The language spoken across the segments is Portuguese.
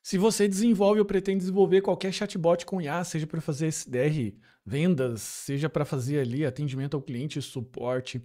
Se você desenvolve ou pretende desenvolver qualquer chatbot com IA, seja para fazer SDR, vendas, seja para fazer ali atendimento ao cliente, suporte,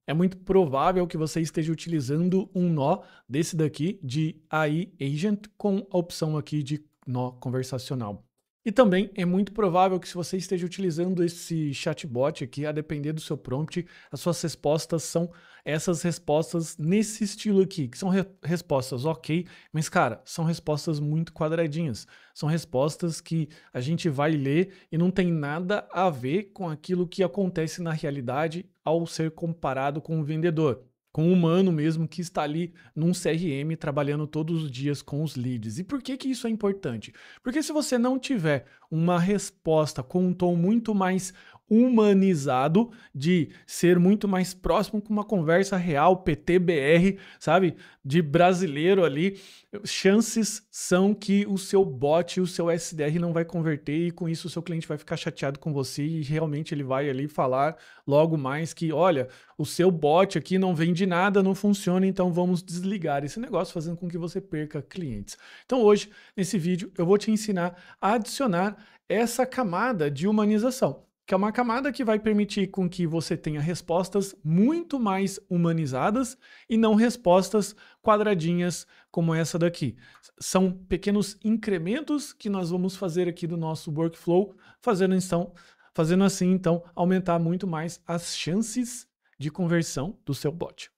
é muito provável que você esteja utilizando um nó desse daqui de AI Agent com a opção aqui de nó conversacional. E também é muito provável que se você esteja utilizando esse chatbot aqui, a depender do seu prompt, as suas respostas são essas respostas nesse estilo aqui, que são respostas ok, mas cara, são respostas muito quadradinhas. São respostas que a gente vai ler e não tem nada a ver com aquilo que acontece na realidade ao ser comparado com o vendedor, com o humano mesmo que está ali num CRM trabalhando todos os dias com os leads. E por que que isso é importante? Porque se você não tiver uma resposta com um tom muito mais humanizado, de ser muito mais próximo com uma conversa real, PTBR, sabe? De brasileiro ali, chances são que o seu bot, o seu SDR não vai converter e com isso o seu cliente vai ficar chateado com você e realmente ele vai ali falar logo mais que, olha, o seu bot aqui não vende nada, não funciona, então vamos desligar esse negócio, fazendo com que você perca clientes. Então hoje, nesse vídeo, eu vou te ensinar a adicionar essa camada de humanização, que é uma camada que vai permitir com que você tenha respostas muito mais humanizadas e não respostas quadradinhas como essa daqui. São pequenos incrementos que nós vamos fazer aqui do nosso workflow, fazendo assim, então, aumentar muito mais as chances de conversão do seu bot.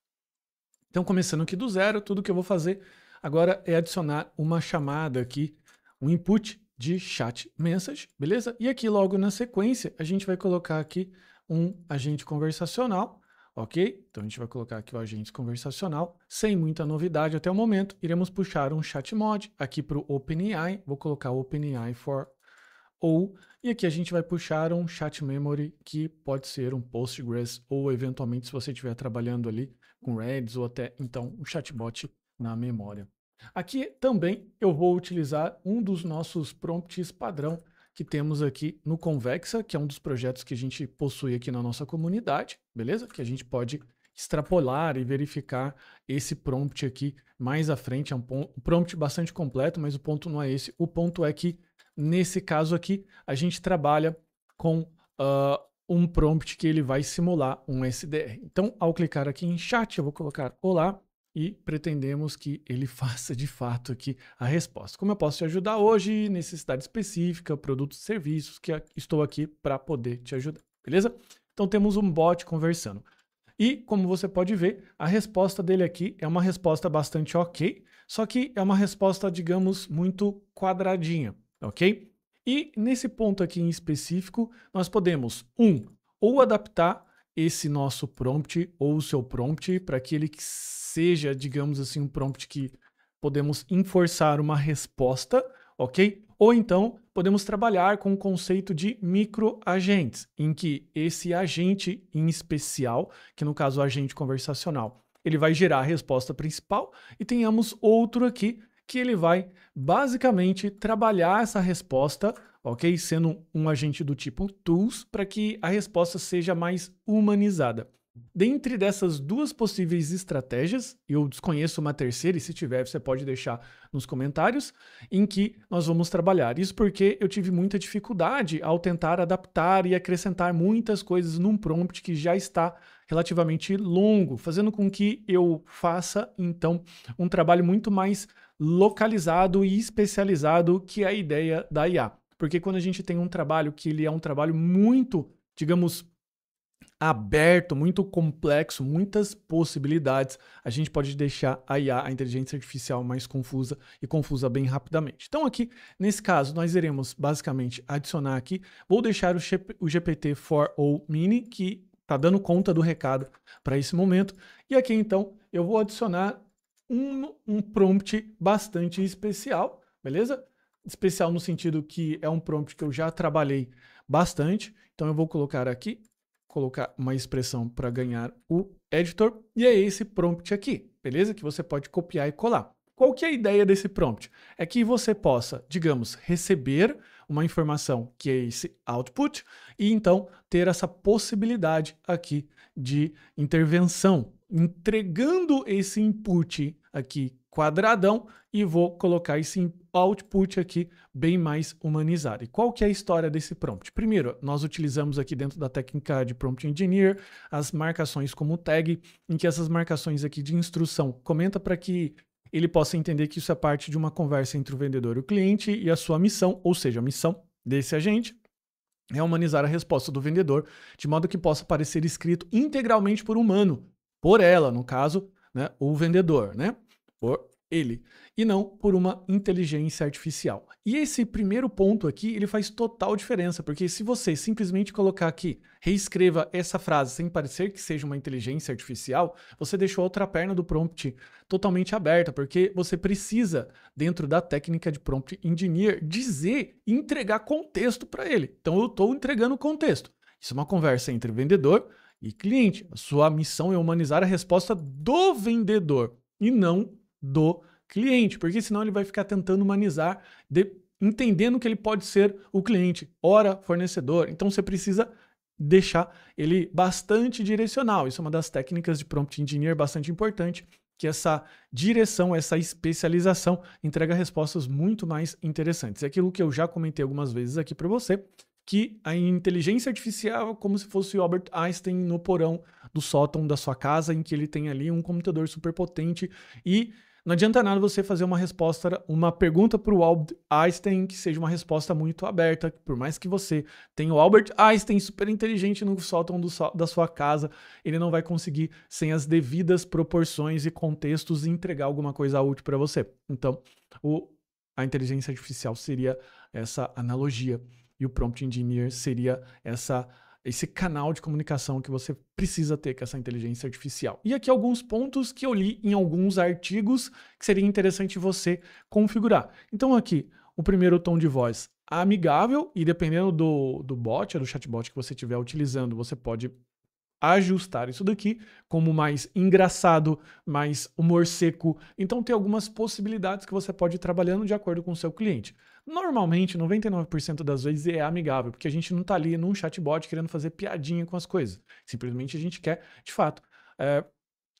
Então, começando aqui do zero, tudo que eu vou fazer agora é adicionar uma chamada aqui, um input de chat message, beleza? E aqui logo na sequência, a gente vai colocar aqui um agente conversacional, ok? Então, a gente vai colocar aqui o agente conversacional, sem muita novidade até o momento. Iremos puxar um chat mod aqui para o OpenAI, vou colocar OpenAI for ou, e aqui a gente vai puxar um chat memory que pode ser um Postgres ou eventualmente se você estiver trabalhando ali com Redis ou até então um chatbot na memória. Aqui também eu vou utilizar um dos nossos prompts padrão que temos aqui no Convexa, que é um dos projetos que a gente possui aqui na nossa comunidade, beleza? Que a gente pode extrapolar e verificar esse prompt aqui mais à frente. É um prompt bastante completo, mas o ponto não é esse. O ponto é que nesse caso aqui, a gente trabalha com um prompt que ele vai simular um SDR. Então, ao clicar aqui em chat, eu vou colocar olá e pretendemos que ele faça de fato aqui a resposta. Como eu posso te ajudar hoje? Necessidade específica, produtos e serviços, que estou aqui para poder te ajudar, beleza? Então, temos um bot conversando. E, como você pode ver, a resposta dele aqui é uma resposta bastante ok, só que é uma resposta, digamos, muito quadradinha. Ok? E nesse ponto aqui em específico, nós podemos, ou adaptar esse nosso prompt ou o seu prompt para que ele seja, digamos assim, um prompt que podemos enforçar uma resposta, ok? Ou então, podemos trabalhar com o conceito de microagentes, em que esse agente em especial, que no caso o agente conversacional, ele vai gerar a resposta principal e tenhamos outro aqui que ele vai basicamente trabalhar essa resposta, ok? Sendo um agente do tipo tools, para que a resposta seja mais humanizada. Dentre dessas duas possíveis estratégias, eu desconheço uma terceira, e se tiver, você pode deixar nos comentários, em que nós vamos trabalhar. Isso porque eu tive muita dificuldade ao tentar adaptar e acrescentar muitas coisas num prompt que já está relativamente longo, fazendo com que eu faça, então, um trabalho muito mais localizado e especializado que é a ideia da IA. Porque quando a gente tem um trabalho que ele é um trabalho muito, digamos, aberto, muito complexo, muitas possibilidades, a gente pode deixar a IA, a inteligência artificial, mais confusa e confusa bem rapidamente. Então aqui, nesse caso, nós iremos basicamente adicionar aqui, vou deixar o GPT-4o Mini, que está dando conta do recado para esse momento, e aqui então eu vou adicionar um prompt bastante especial, beleza? Especial no sentido que é um prompt que eu já trabalhei bastante, então eu vou colocar aqui, colocar uma expressão para ganhar o editor, e é esse prompt aqui, beleza? Que você pode copiar e colar. Qual que é a ideia desse prompt? É que você possa, digamos, receber uma informação que é esse output e então ter essa possibilidade aqui de intervenção, entregando esse input aqui quadradão e vou colocar esse output aqui bem mais humanizado. E qual que é a história desse prompt? Primeiro, nós utilizamos aqui dentro da técnica de Prompt Engineer as marcações como tag, em que essas marcações aqui de instrução comenta para que ele possa entender que isso é parte de uma conversa entre o vendedor e o cliente e a sua missão, ou seja, a missão desse agente é humanizar a resposta do vendedor, de modo que possa parecer escrito integralmente por humano, por ela, no caso, né, o vendedor, né, por ele, e não por uma inteligência artificial. E esse primeiro ponto aqui, ele faz total diferença, porque se você simplesmente colocar aqui, reescreva essa frase sem parecer que seja uma inteligência artificial, você deixou a outra perna do prompt totalmente aberta, porque você precisa, dentro da técnica de Prompt Engineer, dizer e entregar contexto para ele. Então eu estou entregando contexto. Isso é uma conversa entre vendedor e cliente. A sua missão é humanizar a resposta do vendedor e não do cliente, porque senão ele vai ficar tentando humanizar, entendendo que ele pode ser o cliente, ora fornecedor. Então você precisa deixar ele bastante direcional. Isso é uma das técnicas de Prompt Engineer bastante importante, que essa direção, essa especialização entrega respostas muito mais interessantes. É aquilo que eu já comentei algumas vezes aqui para você, que a inteligência artificial é como se fosse o Albert Einstein no porão do sótão da sua casa, em que ele tem ali um computador super potente e não adianta nada você fazer uma resposta, uma pergunta para o Albert Einstein que seja uma resposta muito aberta, por mais que você tenha o Albert Einstein super inteligente no sótão da sua casa, ele não vai conseguir, sem as devidas proporções e contextos, entregar alguma coisa útil para você. Então, a inteligência artificial seria essa analogia e o Prompt Engineer seria esse canal de comunicação que você precisa ter com essa inteligência artificial. E aqui alguns pontos que eu li em alguns artigos que seria interessante você configurar. Então aqui, o primeiro tom de voz amigável, e dependendo do bot, do chatbot que você estiver utilizando, você pode ajustar isso daqui como mais engraçado, mais humor seco. Então tem algumas possibilidades que você pode ir trabalhando de acordo com o seu cliente. Normalmente, 99% das vezes é amigável, porque a gente não está ali num chatbot querendo fazer piadinha com as coisas. Simplesmente a gente quer, de fato,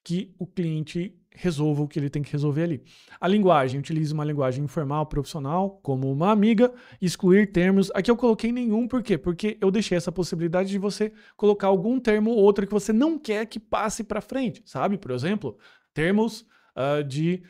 que o cliente resolva o que ele tem que resolver ali. A linguagem, utilize uma linguagem informal, profissional, como uma amiga, excluir termos. Aqui eu coloquei nenhum, por quê? Porque eu deixei essa possibilidade de você colocar algum termo ou outro que você não quer que passe para frente, sabe? Por exemplo, termos de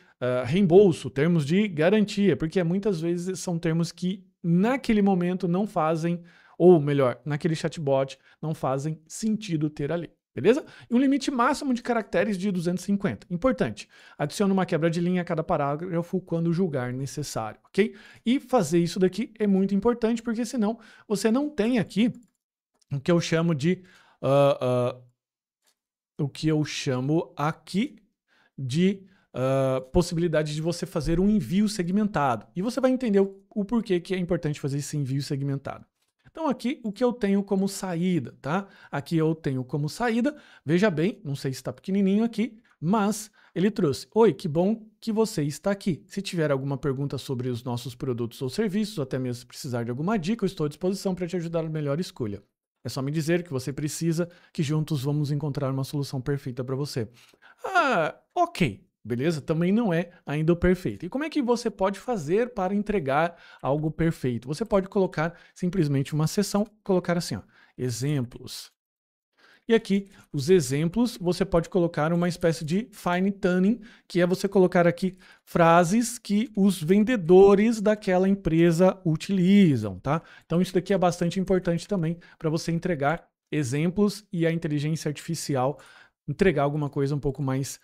reembolso, termos de garantia, porque muitas vezes são termos que naquele momento não fazem, ou melhor, naquele chatbot não fazem sentido ter ali. Beleza? E um limite máximo de caracteres de 250. Importante. Adicione uma quebra de linha a cada parágrafo quando julgar necessário, ok? E fazer isso daqui é muito importante, porque senão você não tem aqui o que eu chamo de... possibilidade de você fazer um envio segmentado. E você vai entender o porquê que é importante fazer esse envio segmentado. Então aqui o que eu tenho como saída, tá? Aqui eu tenho como saída, veja bem, não sei se está pequenininho aqui, mas ele trouxe: oi, que bom que você está aqui. Se tiver alguma pergunta sobre os nossos produtos ou serviços, ou até mesmo se precisar de alguma dica, eu estou à disposição para te ajudar na melhor escolha. É só me dizer que você precisa, que juntos vamos encontrar uma solução perfeita para você. Ok. Beleza? Também não é ainda o perfeito. E como é que você pode fazer para entregar algo perfeito? Você pode colocar simplesmente uma seção, colocar assim, ó, exemplos. E aqui, os exemplos, você pode colocar uma espécie de fine tuning, que é você colocar aqui frases que os vendedores daquela empresa utilizam, tá? Então isso daqui é bastante importante também para você entregar exemplos e a inteligência artificial entregar alguma coisa um pouco mais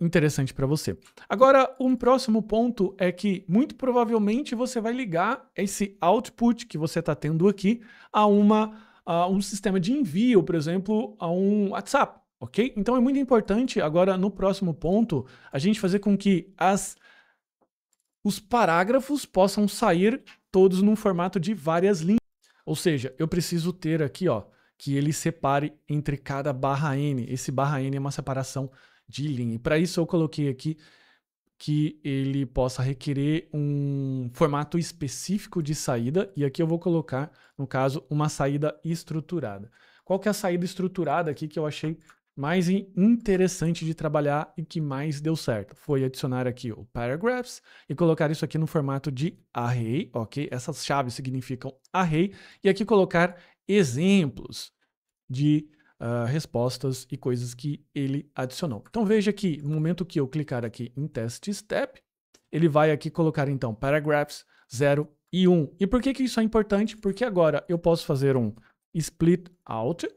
interessante para você. Agora, um próximo ponto é que muito provavelmente você vai ligar esse output que você está tendo aqui a um sistema de envio, por exemplo, a um WhatsApp, ok? Então é muito importante agora no próximo ponto a gente fazer com que os parágrafos possam sair todos num formato de várias linhas. Ou seja, eu preciso ter aqui, ó, que ele separe entre cada barra N. Esse barra N é uma separação de linha. E para isso eu coloquei aqui que ele possa requerer um formato específico de saída. E aqui eu vou colocar, no caso, uma saída estruturada. Qual que é a saída estruturada aqui que eu achei mais interessante de trabalhar e que mais deu certo. Foi adicionar aqui o paragraphs e colocar isso aqui no formato de array, ok? Essas chaves significam array. E aqui colocar exemplos de respostas e coisas que ele adicionou. Então veja que no momento que eu clicar aqui em Test Step, ele vai aqui colocar então paragraphs 0 e 1. E por que isso é importante? Porque agora eu posso fazer um split out,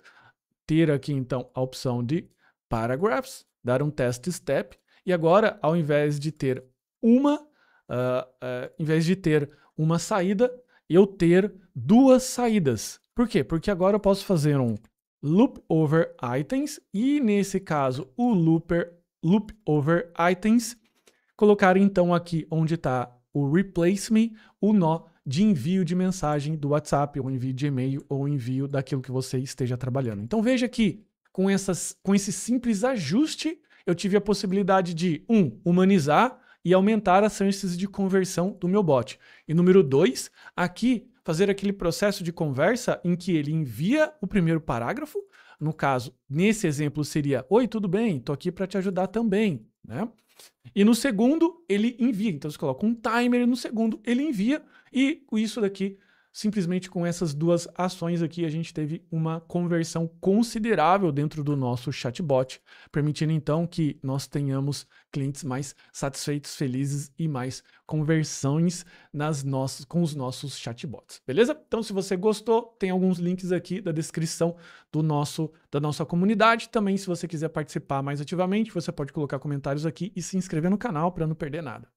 ter aqui então a opção de paragraphs, dar um test step, e agora ao invés de ter uma saída, eu ter duas saídas. Por quê? Porque agora eu posso fazer um loop over items, e nesse caso o loop over items, colocar então aqui onde está o replace me, o nó de envio de mensagem do WhatsApp, ou envio de e-mail, ou envio daquilo que você esteja trabalhando. Então veja que com esse simples ajuste, eu tive a possibilidade de, humanizar e aumentar as chances de conversão do meu bot. E número 2, aqui fazer aquele processo de conversa em que ele envia o primeiro parágrafo, no caso, nesse exemplo seria, oi, tudo bem? Estou aqui para te ajudar também, né? E no segundo, ele envia. Então, você coloca um timer e no segundo ele envia. E isso daqui, simplesmente com essas duas ações aqui, a gente teve uma conversão considerável dentro do nosso chatbot, permitindo então que nós tenhamos clientes mais satisfeitos, felizes e mais conversões com os nossos chatbots. Beleza? Então, se você gostou, tem alguns links aqui da descrição da nossa comunidade. Também, se você quiser participar mais ativamente, você pode colocar comentários aqui e se inscrever no canal para não perder nada.